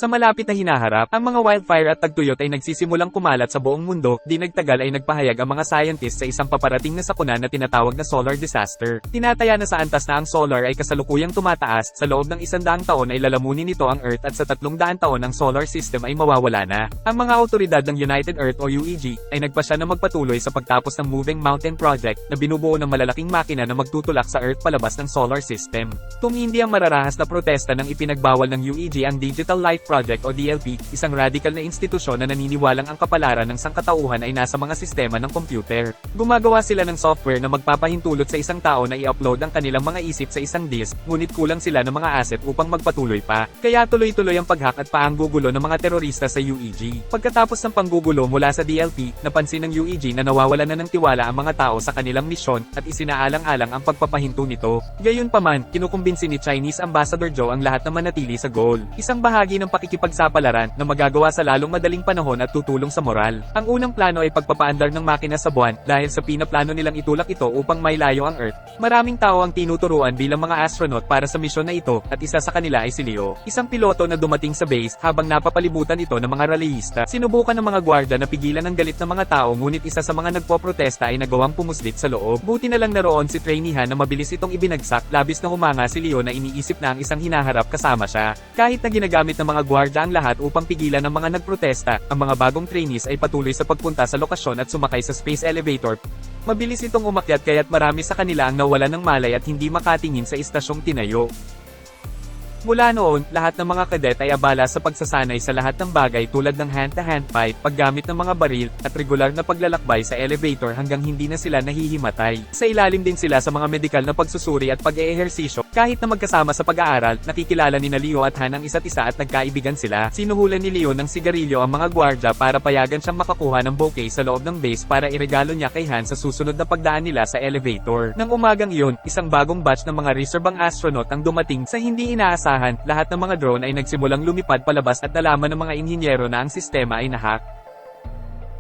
Sa malapit na hinaharap, ang mga wildfire at tagtuyot ay nagsisimulang kumalat sa buong mundo, di nagtagal ay nagpahayag ang mga scientists sa isang paparating na sakuna na tinatawag na solar disaster. Tinataya na sa antas na ang solar ay kasalukuyang tumataas, sa loob ng 100 taon ay lalamunin nito ang Earth at sa 300 taon ang solar system ay mawawala na. Ang mga awtoridad ng United Earth o UEG ay nagpasya na magpatuloy sa pagtapos ng Moving Mountain Project na binubuo ng malalaking makina na magtutulak sa Earth palabas ng solar system. Tumindi ang mararahas na protesta nang ipinagbawal ng UEG ang Digital Life Project o DLP, isang radical na institusyon na naniniwalang ang kapalaran ng sangkatauhan ay nasa mga sistema ng computer. Gumagawa sila ng software na magpapahintulot sa isang tao na i-upload ang kanilang mga isip sa isang disk, ngunit kulang sila ng mga asset upang magpatuloy pa. Kaya tuloy-tuloy ang paghack at paanggugulo ng mga terorista sa UEG. Pagkatapos ng panggugulo mula sa DLP, napansin ng UEG na nawawalan na ng tiwala ang mga tao sa kanilang misyon at isinaalang-alang ang pagpapahinto nito. Gayunpaman, kinukumbinsi ni Chinese Ambassador Zhou ang lahat na manatili sa goal. Isang bahagi ng pakikipagsapalaran na magagawa sa lalong madaling panahon at tutulong sa moral. Ang unang plano ay pagpapaandar ng makina sa buwan dahil sa pinaplano nilang itulak ito upang mailayo ang Earth. Maraming tao ang tinuturuan bilang mga astronaut para sa misyon na ito at isa sa kanila ay si Leo, isang piloto na dumating sa base habang napapalibutan ito ng mga rallyista. Sinubukan ng mga gwardiya na pigilan ang galit ng mga tao ngunit isa sa mga nagpoprotesta ay nagawang pumuslit sa loob. Buti na lang naroon si traineehan na mabilis itong ibinagsak, labis na humanga si Leo na iniisip na ang isang hinaharap kasama siya. Kahit na ginagamit ng mga gwardiya ang lahat upang pigilan ang mga nagprotesta, ang mga bagong trainees ay patuloy sa pagpunta sa lokasyon at sumakay sa space elevator. Mabilis itong umakyat kaya't marami sa kanila ang nawalan ng malay at hindi makatingin sa istasyong tinayo. Mula noon, lahat ng mga kadet ay abala sa pagsasanay sa lahat ng bagay tulad ng hand-to-hand fight, paggamit ng mga baril, at regular na paglalakbay sa elevator hanggang hindi na sila nahihimatay. Sa ilalim din sila sa mga medikal na pagsusuri at pag-eehersisyo. Kahit na magkasama sa pag-aaral, nakikilala nina Leo at Han ang isa't isa at nagkaibigan sila. Sinuhulan ni Leo ng sigarilyo ang mga gwardya para payagan siyang makakuha ng bouquet sa loob ng base para iregalo niya kay Han sa susunod na pagdaan nila sa elevator. Nang umagang iyon, isang bagong batch ng mga reservang astronaut ang dumating sa hindi inaasahan. Lahat ng mga drone ay nagsimulang lumipad palabas at nalaman ng mga inhinyero na ang sistema ay nahack.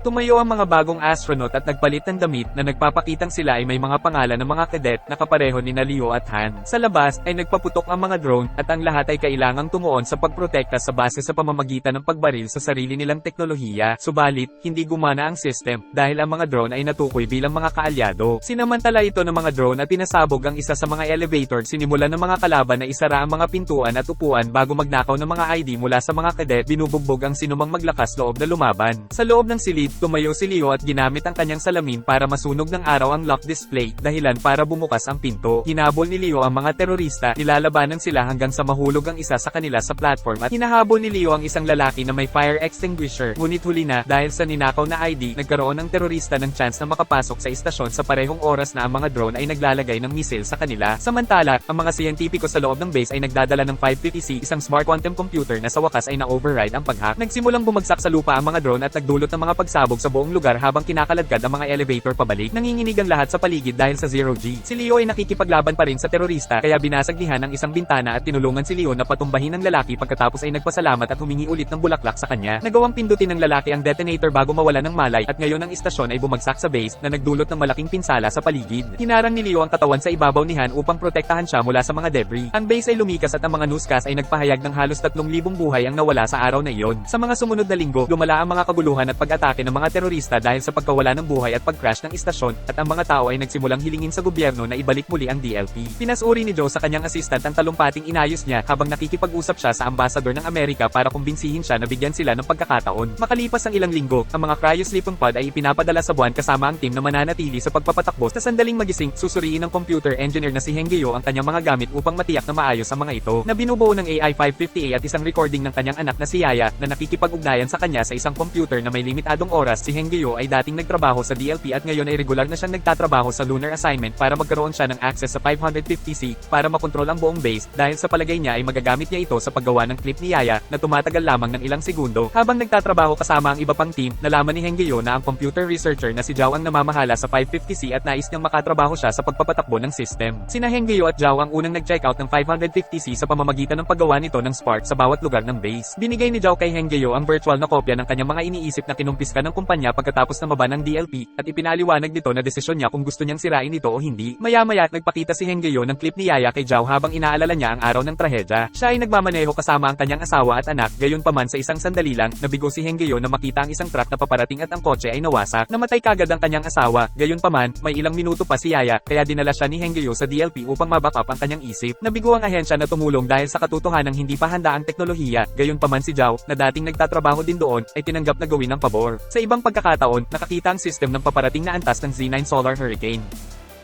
Tumayo ang mga bagong astronaut at nagpalit ng damit na nagpapakitang sila ay may mga pangalan ng mga kadet na kapareho ni Leo at Han. Sa labas ay nagpaputok ang mga drone at ang lahat ay kailangang tumuon sa pagprotekta sa base sa pamamagitan ng pagbaril sa sarili nilang teknolohiya. Subalit, hindi gumana ang system dahil ang mga drone ay natukoy bilang mga kaalyado. Sinamantala ito ng mga drone at pinasabog ang isa sa mga elevator. Sinimulan ng mga kalaban na isara ang mga pintuan at upuan bago magnakaw ng mga ID mula sa mga kadet. Binubugbog ang sinumang maglakas loob na lumaban. Sa loob ng silid, tumayo si Leo at ginamit ang kanyang salamin para masunog ng araw ang lock display, dahilan para bumukas ang pinto. Hinabol ni Leo ang mga terorista, nilalabanan sila hanggang sa mahulog ang isa sa kanila sa platform at hinahabol ni Leo ang isang lalaki na may fire extinguisher. Ngunit huli na, dahil sa ninakaw na ID, nagkaroon ng terorista ng chance na makapasok sa istasyon sa parehong oras na ang mga drone ay naglalagay ng misil sa kanila. Samantala, ang mga siyentipiko sa loob ng base ay nagdadala ng 550C, isang smart quantum computer na sa wakas ay na-override ang paghack. Nagsimulang bumagsak sa lupa ang mga drone at nagdulot ng mga pagsabog sa buong lugar habang kinakaladkad ang mga elevator pabalik. Nanginginig ang lahat sa paligid dahil sa zero G. Si Leo ay nakikipaglaban pa rin sa terorista kaya binasag ni Han ang isang bintana at tinulungan si Leo na patumbahin ng lalaki pagkatapos ay nagpasalamat at humingi ulit ng bulaklak sa kanya. Nagawang pindutin ng lalaki ang detonator bago mawala ng malay at ngayon ang istasyon ay bumagsak sa base na nagdulot ng malaking pinsala sa paligid. Hinarang ni Leo ang katawan sa ibabaw ni Han upang protektahan siya mula sa mga debris. Ang base ay lumikas at ang mga newscast ay nagpahayag ng halos 3,000 buhay ang nawala sa araw na iyon. Sa mga sumunod na linggo, lumala ang mga kaguluhan at pag-atake ng mga terorista dahil sa pagkawala ng buhay at pag-crash ng istasyon, at ang mga tao ay nagsimulang hilingin sa gobyerno na ibalik muli ang DLP. Pinasuri ni Joe sa kanyang assistant ang talumpating inayos niya habang nakikipag-usap siya sa ambassador ng Amerika para kumbinsihin siya na bigyan sila ng pagkakataon. Makalipas ang ilang linggo, ang mga cryosleeping pod ay ipinapadala sa buwan kasama ang team na mananatili sa pagpapatakbo. Sa sandaling magising, susuriin ng computer engineer na si Hengyo ang kanyang mga gamit upang matiyak na maayos ang mga ito. Na binubuo ng AI-550A at isang recording ng kanyang anak na si Yaya na nakikipag-ugnayan sa kanya sa isang computer na may limitadong oras. Si Hengyo ay dating nagtrabaho sa DLP at ngayon ay regular na siyang nagtatrabaho sa lunar assignment para magkaroon siya ng access sa 550C para makontrol ang buong base dahil sa palagay niya ay magagamit niya ito sa paggawa ng clip ni Yaya na tumatagal lamang ng ilang segundo. Habang nagtatrabaho kasama ang iba pang team, nalaman ni Hengyo na ang computer researcher na si Zhao ang namamahala sa 550C at nais niyang makatrabaho siya sa pagpapatakbo ng system. Sina Hengyo at Zhao ang unang nag-check out ng 550C sa pamamagitan ng paggawa nito ng spark sa bawat lugar ng base. Binigay ni Zhao kay Hengyo ang virtual na kopya ng kanyang mga iniisip na kinumpis ka ng ng kumpanya pagkatapos na maban ng DLP, at ipinaliwanag nito na desisyon niya kung gusto niyang sirain ito o hindi. Maya-maya nagpakita si Hengyo ng clip ni Yaya kay Zhao habang inaalala niya ang araw ng trahedya. Siya ay nagmamaneho kasama ang kanyang asawa at anak, gayunpaman sa isang sandali lang, nabigo si Hengyo na makita ang isang truck na paparating at ang kotse ay nawasak. Namatay kagad ang kanyang asawa, gayunpaman, may ilang minuto pa si Yaya, kaya dinala siya ni Hengyo sa DLP upang ma-back up ang kanyang isip. Nabigo ang ahensya na tumulong dahil sa katotohanang hindi pa handa ang teknolohiya, gayunpaman si Zhao, na dating nagtatrabaho din doon, ay tinanggap na gawin ng pabor. Sa ibang pagkakataon, nakakita ang system ng paparating na antas ng Z9 Solar Hurricane.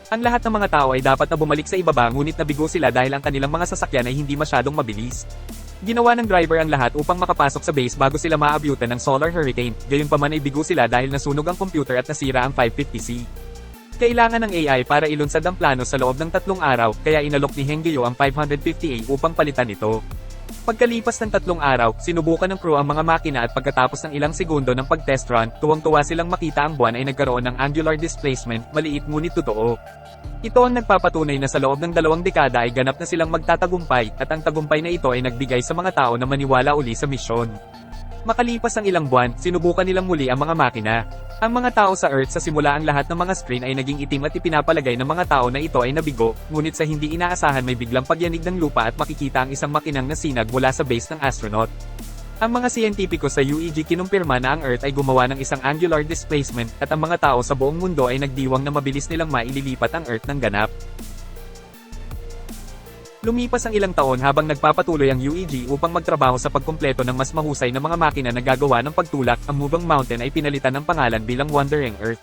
Ang lahat ng mga tao ay dapat na bumalik sa ibaba ngunit nabigo sila dahil ang kanilang mga sasakyan ay hindi masyadong mabilis. Ginawa ng driver ang lahat upang makapasok sa base bago sila maabyutan ng Solar Hurricane, gayunpaman ay bigo sila dahil nasunog ang computer at nasira ang 550C. Kailangan ng AI para ilunsad ang plano sa loob ng 3 araw, kaya inalok ni Hengyo ang 550A upang palitan ito. Pagkalipas ng 3 araw, sinubukan ng crew ang mga makina at pagkatapos ng ilang segundo ng pag-test run, tuwang-tuwa silang makita ang buwan ay nagkaroon ng angular displacement, maliit ngunit totoo. Ito ang nagpapatunay na sa loob ng 2 dekada ay ganap na silang magtatagumpay, at ang tagumpay na ito ay nagbigay sa mga tao na maniwala uli sa misyon. Makalipas ang ilang buwan, sinubukan nilang muli ang mga makina. Ang mga tao sa Earth sa simula ang lahat ng mga screen ay naging itim at ipinapalagay ng mga tao na ito ay nabigo, ngunit sa hindi inaasahan may biglang pagyanig ng lupa at makikita ang isang makinang nasinag mula sa base ng astronaut. Ang mga siyentipiko sa UEG kinumpirma na ang Earth ay gumawa ng isang angular displacement, at ang mga tao sa buong mundo ay nagdiwang na mabilis nilang maililipat ang Earth ng ganap. Lumipas ang ilang taon habang nagpapatuloy ang UEG upang magtrabaho sa pagkumpleto ng mas mahusay na mga makina na gagawa ng pagtulak, ang Moving Mountain ay pinalitan ng pangalan bilang Wandering Earth.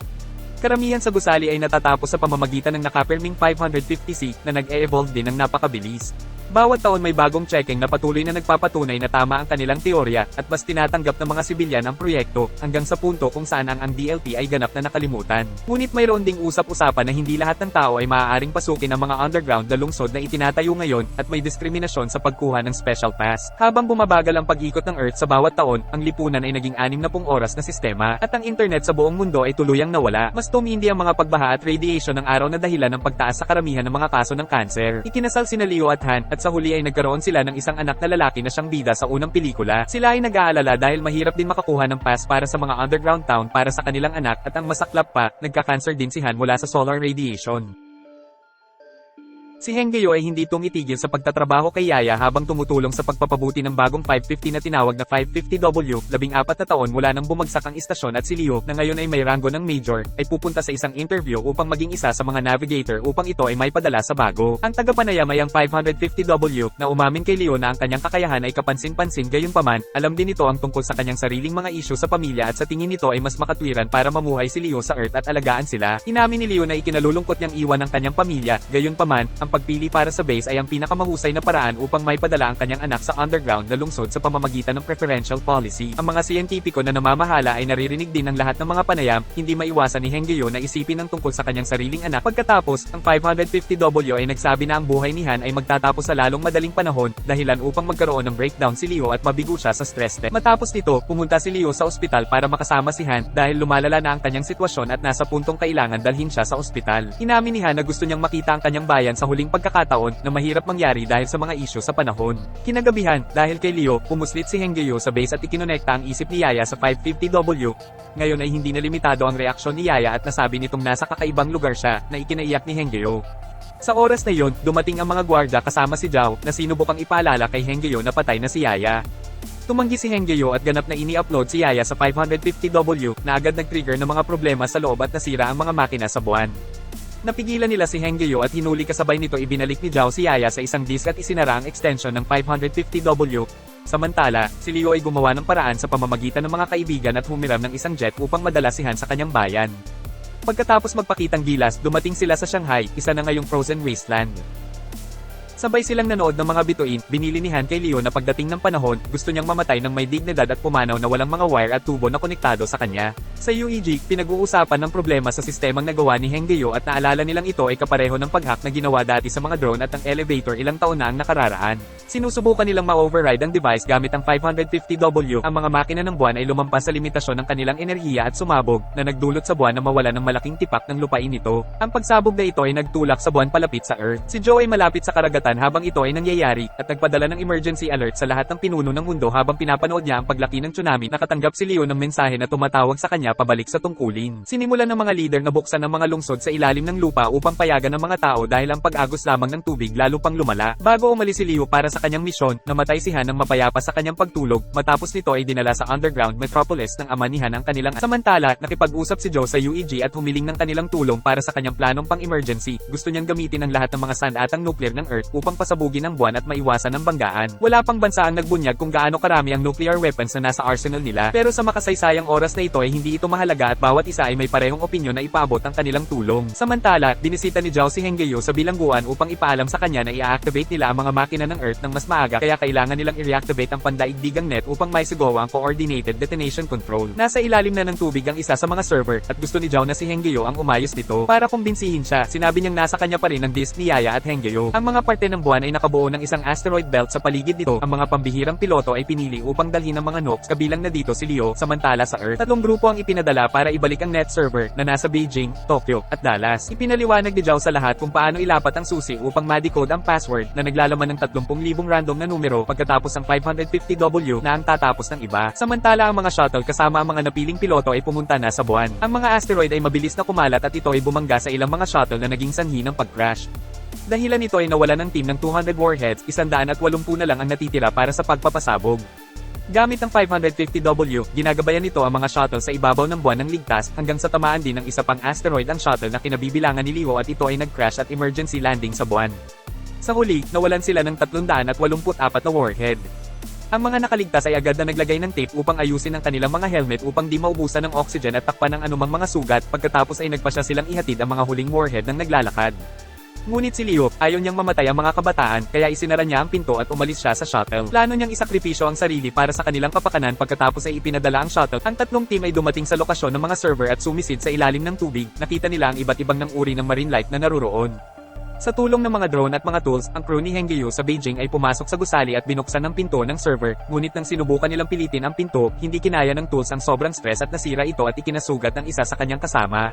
Karamihan sa gusali ay natatapos sa pamamagitan ng nakapirming 550C na nag-e-evolve din ng napakabilis. Bawat taon may bagong checking na patuloy na nagpapatunay na tama ang kanilang teorya, at mas tinatanggap ng mga sibilyan ang proyekto, hanggang sa punto kung saan ang DLP ay ganap na nakalimutan. Ngunit mayroon ding usap-usapan na hindi lahat ng tao ay maaaring pasukin ang mga underground na lungsod na itinatayo ngayon, at may diskriminasyon sa pagkuha ng special pass. Habang bumabagal ang pag-ikot ng Earth sa bawat taon, ang lipunan ay naging 60 oras na sistema, at ang internet sa buong mundo ay tuluyang nawala. Mas tumindi ang mga pagbaha at radiation ng araw na dahilan ng pagtaas sa karamihan ng mga kaso ng cancer. Ikinasal sina Leo at Han, at sa huli ay nagkaroon sila ng isang anak na lalaki na siyang bida sa unang pelikula. Sila ay nag-aalala dahil mahirap din makakuha ng pass para sa mga underground town para sa kanilang anak, at ang masaklap pa, nagka-cancer din si Han mula sa solar radiation. Si Hengyo ay hindi tumitigil sa pagtatrabaho kay Yaya habang tumutulong sa pagpapabuti ng bagong 550 na tinawag na 550W, 14 na taon mula nang bumagsak ang istasyon, at si Leo, na ngayon ay may ranggo ng major, ay pupunta sa isang interview upang maging isa sa mga navigator upang ito ay may padala sa bago. Ang tagapanayam ay ang 550W, na umamin kay Leo na ang kanyang kakayahan ay kapansin-pansin, gayunpaman, alam din ito ang tungkol sa kanyang sariling mga isyu sa pamilya at sa tingin nito ay mas makatwiran para mamuhay si Leo sa Earth at alagaan sila. Inamin ni Leo na ikinalulungkot niyang iwan ang kanyang pamilya, gayunpaman, ang pagpili para sa base ay ang pinakamahusay na paraan upang may padala ang kanyang anak sa underground na lungsod sa pamamagitan ng preferential policy. Ang mga siyentipiko na namamahala ay naririnig din ng lahat ng mga panayam, hindi maiwasan ni Hengyo na isipin ang tungkol sa kanyang sariling anak. Pagkatapos, ang 550W ay nagsabi na ang buhay ni Han ay magtatapos sa lalong madaling panahon, dahilan upang magkaroon ng breakdown si Leo at mabigo siya sa stress test. Matapos nito, pumunta si Leo sa ospital para makasama si Han dahil lumalala na ang kanyang sitwasyon at nasa puntong kailangan dalhin siya sa ospital. Inamin ni Han na gusto niyang makita ang kanyang bayan sa huling pagkakataon na mahirap mangyari dahil sa mga isyu sa panahon. Kinagabihan, dahil kay Leo, pumuslit si Hengyo sa base at ikinonekta ang isip ni Yaya sa 550W. Ngayon ay hindi na limitado ang reaksyon ni Yaya at nasabi nitong nasa kakaibang lugar siya, na ikinaiyak ni Hengyo. Sa oras na yon, dumating ang mga gwardiya kasama si Zhao, na sinubukang ipaalala kay Hengyo na patay na si Yaya. Tumanggi si Hengyo at ganap na ini-upload si Yaya sa 550W, na agad nag-trigger ng mga problema sa loob at nasira ang mga makina sa buwan. Napigilan nila si Hengyo at hinuli kasabay nito ibinalik ni Zhao si Yaya sa isang disk at isinara ang extension ng 550W. Samantala, si Leo ay gumawa ng paraan sa pamamagitan ng mga kaibigan at humiram ng isang jet upang madala si Han sa kanyang bayan. Pagkatapos magpakitang gilas, dumating sila sa Shanghai, isa na ngayong frozen wasteland. Sabay silang nanood ng mga bituin, binili ni Han kay Leo na pagdating ng panahon, gusto niyang mamatay ng may dignidad at pumanaw na walang mga wire at tubo na konektado sa kanya. Sa UEG, pinag-uusapan ng problema sa sistemang nagawa ni Hengyo at naalala nilang ito ay kapareho ng pag-hack na ginawa dati sa mga drone at ang elevator ilang taon na ang nakararaan. Sinusubukan nilang ma-override ang device gamit ang 550W. Ang mga makina ng buwan ay lumampas sa limitasyon ng kanilang enerhiya at sumabog, na nagdulot sa buwan na mawala ng malaking tipak ng lupain nito. Ang pagsabog na ito ay nagtulak sa buwan palapit sa Earth. Si Joe ay malapit sa karagatan habang ito ay nangyayari, at nagpadala ng emergency alert sa lahat ng pinuno ng mundo habang pinapanood niya ang paglaki ng tsunami. Nakatanggap si Leo ng mensahe na tumatawag sa kanya pabalik sa tungkulin. Sinimulan ng mga leader na buksan ang mga lungsod sa ilalim ng lupa upang payagan ng mga tao dahil ang pag-agos lamang ng tubig lalo pang lumala. Bago umalis si Leo para sa kanyang misyon, namatay si Han ng mapayapa sa kanyang pagtulog, matapos nito ay dinala sa underground metropolis ng ama ni Han ang kanilang. Samantala, nakipag-usap si Joe sa UEG at humiling ng kanilang tulong para sa kanyang planong pang-emergency. Gusto niyang gamitin ang lahat ng mga sandatang nuclear ng Earth upang pasabugin ang buwan at maiwasan ang banggaan. Wala pang bansa ang nagbunyag kung gaano karami ang nuclear weapons na nasa arsenal nila, pero sa makasaysayang oras na ito ay hindi ito mahalaga at bawat isa ay may parehong opinyon na ipaabot ang kanilang tulong. Samantala, binisita ni Zhao si Henggeyo sa bilangguan upang ipaalam sa kanya na i-activate nila ang mga makina ng Earth ng mas maaga, kaya kailangan nilang i-reactivate ang pandaigdigang net upang maisigawa ang coordinated detonation control. Nasa ilalim na ng tubig ang isa sa mga server, at gusto ni Zhao na si Henggeyo ang umayos nito. Para kumbinsihin siya, sinabi niyang nasa kanya pa rin ang disk ni Yaya at Henggeyo. Ang mga parte ng buwan ay nakabuo ng isang asteroid belt sa paligid nito. Ang mga pambihirang piloto ay pinili upang dalhin ang mga nukes, kabilang na dito si Leo. Samantala sa Earth, 3 grupo ang ipinadala para ibalik ang net server na nasa Beijing, Tokyo, at Dallas. Ipinaliwanag ni Zhao sa lahat kung paano ilapat ang susi upang ma-decode ang password na naglalaman ng 30,000 random na numero pagkatapos ang 550W na ang tatapos ng iba. Samantala ang mga shuttle kasama ang mga napiling piloto ay pumunta na sa buwan. Ang mga asteroid ay mabilis na kumalat at ito ay bumangga sa ilang mga shuttle na naging sanhi ng pag-crash. Dahilan nito ay nawalan ng team ng 200 warheads, 180 na lang ang natitira para sa pagpapasabog. Gamit ang 550W, ginagabayan nito ang mga shuttle sa ibabaw ng buwan ng ligtas hanggang sa tamaan din ng isa pang asteroid ang shuttle na kinabibilangan ni Leo at ito ay nag-crash at emergency landing sa buwan. Sa huli, nawalan sila ng 384 na warhead. Ang mga nakaligtas ay agad na naglagay ng tape upang ayusin ang kanilang mga helmet upang di maubusan ng oxygen at takpan ng anumang mga sugat, pagkatapos ay nagpasya silang ihatid ang mga huling warhead ng naglalakad. Ngunit si Leo, ayaw niyang mamatay ang mga kabataan, kaya isinara niya ang pinto at umalis siya sa shuttle. Plano niyang isakripisyo ang sarili para sa kanilang kapakanan. Pagkatapos ay ipinadala ang shuttle. Ang 3 team ay dumating sa lokasyon ng mga server at sumisid sa ilalim ng tubig. Nakita nila ang iba't ibang ng uri ng marine life na naruroon. Sa tulong ng mga drone at mga tools, ang crew ni Henggeyo sa Beijing ay pumasok sa gusali at binuksan ang pinto ng server, ngunit nang sinubukan nilang pilitin ang pinto, hindi kinaya ng tools ang sobrang stress at nasira ito at ikinasugat ng isa sa kanyang kasama.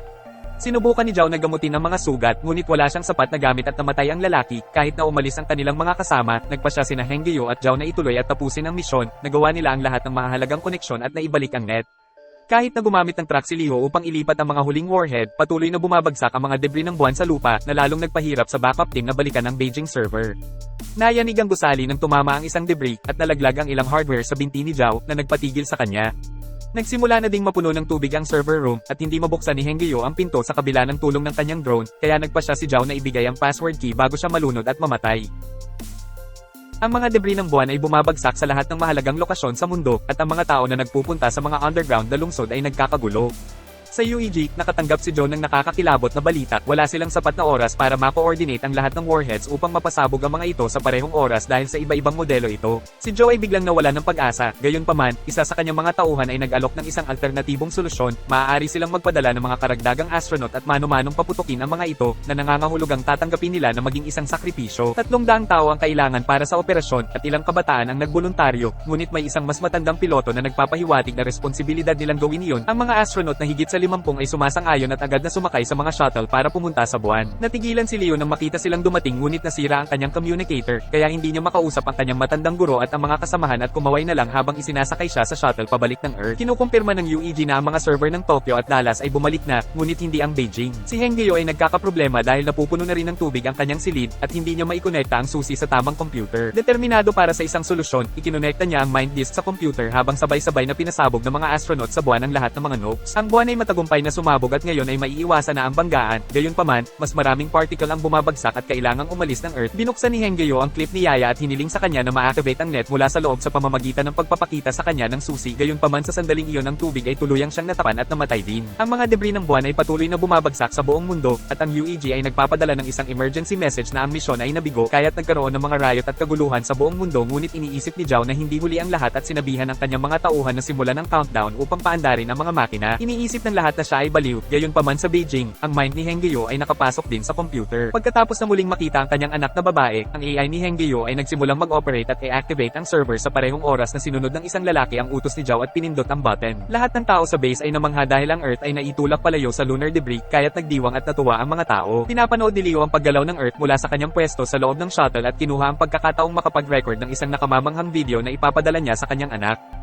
Sinubukan ni Zhao na gamutin ang mga sugat, ngunit wala siyang sapat na gamit at namatay ang lalaki. Kahit na umalis ang kanilang mga kasama, nagpasya sina Henggeyo at Zhao na ituloy at tapusin ang misyon. Nagawa nila ang lahat ng mahalagang koneksyon at naibalik ang net. Kahit na gumamit ng truck si Leo upang ilipat ang mga huling warhead, patuloy na bumabagsak ang mga debris ng buwan sa lupa, na lalong nagpahirap sa backup team na balikan ang Beijing server. Nayanig ang gusali nang tumama ang isang debris, at nalaglag ang ilang hardware sa binti ni Zhao, na nagpatigil sa kanya. Nagsimula na ding mapuno ng tubig ang server room, at hindi mabuksan ni Henggeyo ang pinto sa kabila ng tulong ng kanyang drone, kaya nagpasya si Zhao na ibigay ang password key bago siya malunod at mamatay. Ang mga debris ng buwan ay bumabagsak sa lahat ng mahalagang lokasyon sa mundo, at ang mga tao na nagpupunta sa mga underground na lungsod ay nagkakagulo. Sa UEG, nakatanggap si John ng nakakakilabot na balita. Wala silang sapat na oras para ma-coordinate ang lahat ng warheads upang mapasabog ang mga ito sa parehong oras dahil sa iba-ibang modelo ito. Si Joe ay biglang nawala ng pag-asa. Gayunpaman, isa sa kanyang mga tauhan ay nag-alok ng isang alternatibong solusyon. Maaari silang magpadala ng mga karagdagang astronaut at mano-manong paputukin ang mga ito, na nangangahulugang tatanggapin nila na maging isang sakripisyo. 300 tao ang kailangan para sa operasyon, at ilang kabataan ang nagboluntaryo, ngunit may isang mas matandang piloto na nagpapahiwatig na responsibilidad nilang gawin iyon. Ang mga astronaut na higit sa 50 ay sumasang-ayon at agad na sumakay sa mga shuttle para pumunta sa buwan. Natigilan si Leo nang makita silang dumating, ngunit nasira ang kanyang communicator, kaya hindi niya makausap ang kanyang matandang guro at ang mga kasamahan, at kumaway na lang habang isinasakay siya sa shuttle pabalik ng Earth. Kinukumpirma ng UEG na ang mga server ng Tokyo at Dallas ay bumalik na, ngunit hindi ang Beijing. Si Henggeyo ay nagkakaproblema dahil napupuno na rin ng tubig ang kanyang silid, at hindi niya maikonekta ang susi sa tamang computer. Determinado para sa isang solusyon, ikinonekta niya ang mind disk sa computer habang sabay-sabay na pinasabog ng mga astronaut sa buwan ang lahat ng mga nukes. Ang buwan ay matagumpay na sumabog at ngayon ay maiiwasan na ang banggaan. Gayunpaman, mas maraming particle ang bumabagsak at kailangang umalis ng Earth. Binuksan ni Henggeyo ang clip ni Yaya at hiniling sa kanya na ma-activate ang net mula sa loob sa pamamagitan ng pagpapakita sa kanya ng susi. Gayunpaman, sa sandaling iyon ang tubig ay tuluyang siyang natapan at namatay din. Ang mga debris ng buwan ay patuloy na bumabagsak sa buong mundo, at ang UEG ay nagpapadala ng isang emergency message na ang misyon ay nabigo, kaya't nagkaroon ng mga riot at kaguluhan sa buong mundo. Ngunit iniisip ni Zhao na hindi huli ang lahat at sinabihan ang kanyang mga tauhan na simulan ng countdown upang paandarin ang mga makina. Iniisip ng lahat na siya ay baliw. Gayunpaman sa Beijing, ang mind ni Hengyo ay nakapasok din sa computer. Pagkatapos na muling makita ang kanyang anak na babae, ang AI ni Hengyo ay nagsimulang mag-operate at i-activate ang server sa parehong oras na sinunod ng isang lalaki ang utos ni Zhao at pinindot ang button. Lahat ng tao sa base ay namangha dahil ang Earth ay naitulak palayo sa lunar debris, kaya't nagdiwang at natuwa ang mga tao. Pinapanood ni Leo ang paggalaw ng Earth mula sa kanyang pwesto sa loob ng shuttle at kinuha ang pagkakataong makapag-record ng isang nakamamanghang video na ipapadala niya sa kanyang anak.